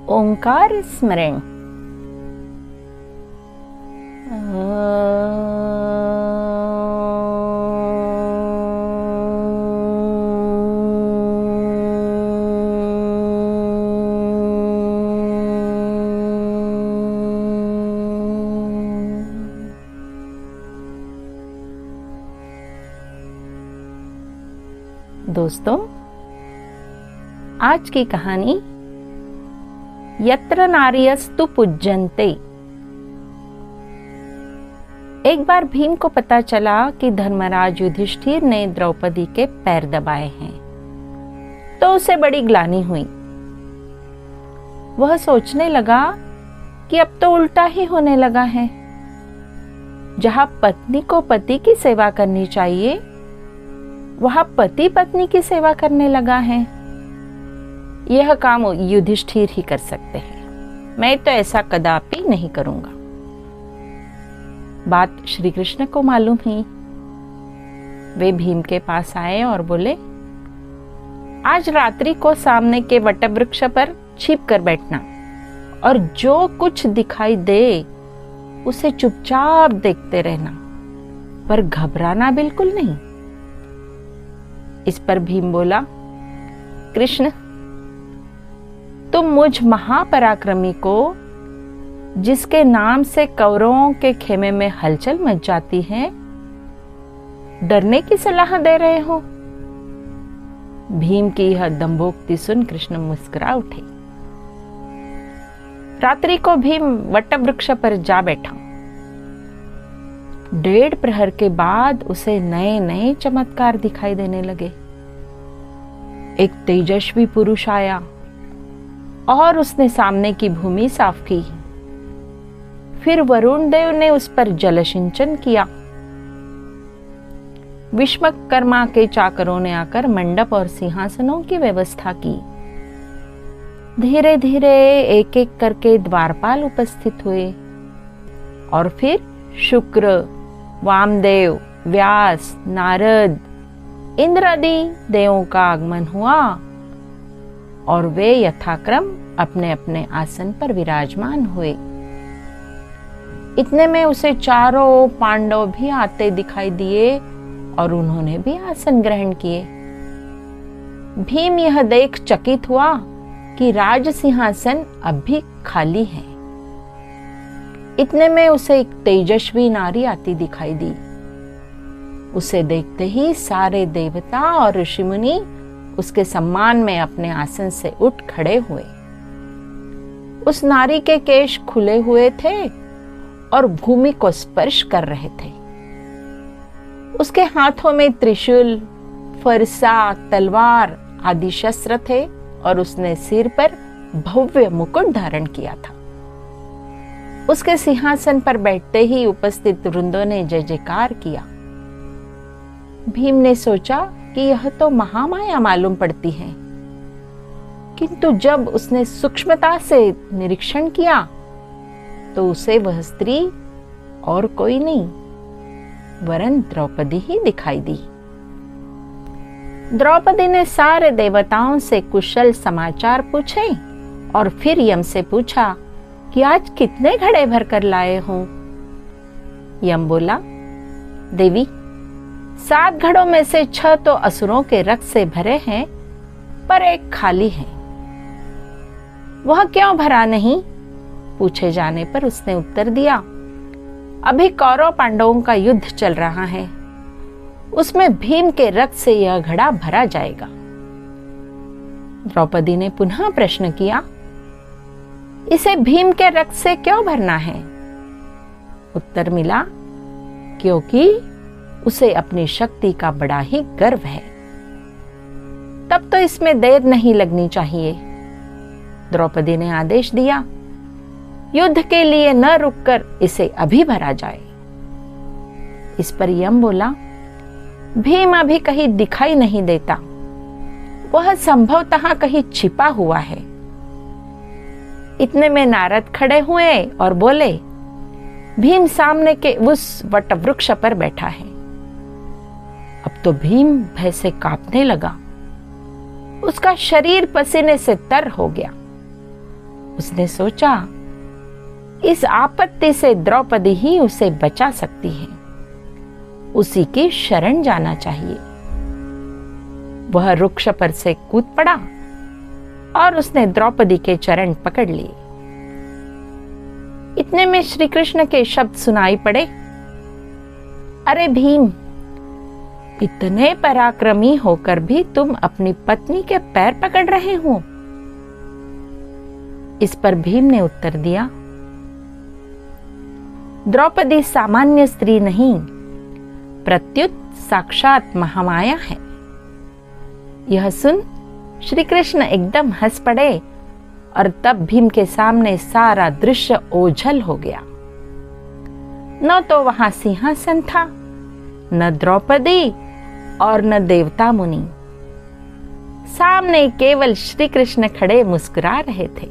ओंकार स्मरण। दोस्तों, आज की कहानी यत्र नार्यस्तु पूज्यन्ते। एक बार भीम को पता चला कि धर्मराज युधिष्ठिर ने द्रौपदी के पैर दबाए हैं, तो उसे बड़ी ग्लानि हुई। वह सोचने लगा कि अब तो उल्टा ही होने लगा है। जहां पत्नी को पति की सेवा करनी चाहिए, वहां पति पत्नी की सेवा करने लगा है। यह काम युधिष्ठिर ही कर सकते हैं, मैं तो ऐसा कदापि नहीं करूंगा। बात श्री कृष्ण को मालूम ही। वे भीम के पास आए और बोले, आज रात्रि को सामने के वटवृक्ष पर छिप कर बैठना और जो कुछ दिखाई दे उसे चुपचाप देखते रहना, पर घबराना बिल्कुल नहीं। इस पर भीम बोला, कृष्ण, तुम मुझ महापराक्रमी को, जिसके नाम से कौरवों के खेमे में हलचल मच जाती है, डरने की सलाह दे रहे हो। भीम की यह दंभोक्ति सुन कृष्ण मुस्कुरा उठे। रात्रि को भीम वटवृक्ष पर जा बैठा। 1.5 प्रहर के बाद उसे नए नए चमत्कार दिखाई देने लगे। एक तेजस्वी पुरुष आया और उसने सामने की भूमि साफ की। फिर वरुण देव ने उस पर जलसिंचन किया। विश्वकर्मा के चाकरों ने आकर मंडप और सिंहासनों की व्यवस्था की। धीरे धीरे एक एक करके द्वारपाल उपस्थित हुए और फिर शुक्र, वामदेव, व्यास, नारद, इंद्र आदि देवों का आगमन हुआ और वे यथाक्रम अपने अपने आसन पर विराजमान हुए। इतने में उसे चारों पांडव भी आते दिखाई दिए और उन्होंने भी आसन ग्रहण किए। भीम यह देख चकित हुआ कि राज सिंहासन अब भी खाली है। इतने में उसे एक तेजस्वी नारी आती दिखाई दी। उसे देखते ही सारे देवता और ऋषि मुनि उसके सम्मान में अपने आसन से उठ खड़े हुए। उस नारी के केश खुले हुए थे और भूमि को स्पर्श कर रहे थे। उसके हाथों में त्रिशूल, फरसा, तलवार आदि शस्त्र थे और उसने सिर पर भव्य मुकुट धारण किया था। उसके सिंहासन पर बैठते ही उपस्थित वृंदों ने जय जयकार किया। भीम ने सोचा कि यह तो महामाया मालूम पड़ती है, किंतु जब उसने सूक्ष्मता से निरीक्षण किया तो उसे वह स्त्री और कोई नहीं वरन द्रौपदी ही दिखाई दी। द्रौपदी ने सारे देवताओं से कुशल समाचार पूछे और फिर यम से पूछा कि आज कितने घड़े भर कर लाए हो। यम बोला, देवी, 7 घड़ों में से 6 तो असुरों के रक्त से भरे हैं, पर एक खाली है। वह क्यों भरा नहीं? पूछे जाने पर उसने उत्तर दिया, अभी कौरव पांडवों का युद्ध चल रहा है, उसमें भीम के रक्त से यह घड़ा भरा जाएगा। द्रौपदी ने पुनः प्रश्न किया, इसे भीम के रक्त से क्यों भरना है? उत्तर मिला, क्योंकि उसे अपनी शक्ति का बड़ा ही गर्व है। तब तो इसमें देर नहीं लगनी चाहिए। द्रौपदी ने आदेश दिया, युद्ध के लिए न रुककर इसे अभी भरा जाए। इस पर यम बोला, भीम अभी कहीं दिखाई नहीं देता, वह संभवतः कहीं छिपा हुआ है। इतने में नारद खड़े हुए और बोले, भीम सामने के उस वटवृक्ष पर बैठा है। अब तो भीम भय से कांपने लगा। उसका शरीर पसीने से तर हो गया। उसने सोचा, इस आपत्ति से द्रौपदी ही उसे बचा सकती है, उसी की शरण जाना चाहिए। वह वृक्ष पर से कूद पड़ा और उसने द्रौपदी के चरण पकड़ लिए। इतने में श्री कृष्ण के शब्द सुनाई पड़े, अरे भीम, इतने पराक्रमी होकर भी तुम अपनी पत्नी के पैर पकड़ रहे हो। इस पर भीम ने उत्तर दिया, द्रौपदी सामान्य स्त्री नहीं, प्रत्युत साक्षात महामाया है। यह सुन श्री कृष्ण एकदम हंस पड़े और तब भीम के सामने सारा दृश्य ओझल हो गया। न तो वहां सिंहासन था, न द्रौपदी और न देवता मुनि। सामने केवल श्री कृष्ण खड़े मुस्कुरा रहे थे।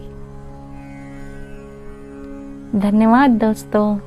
धन्यवाद दोस्तों।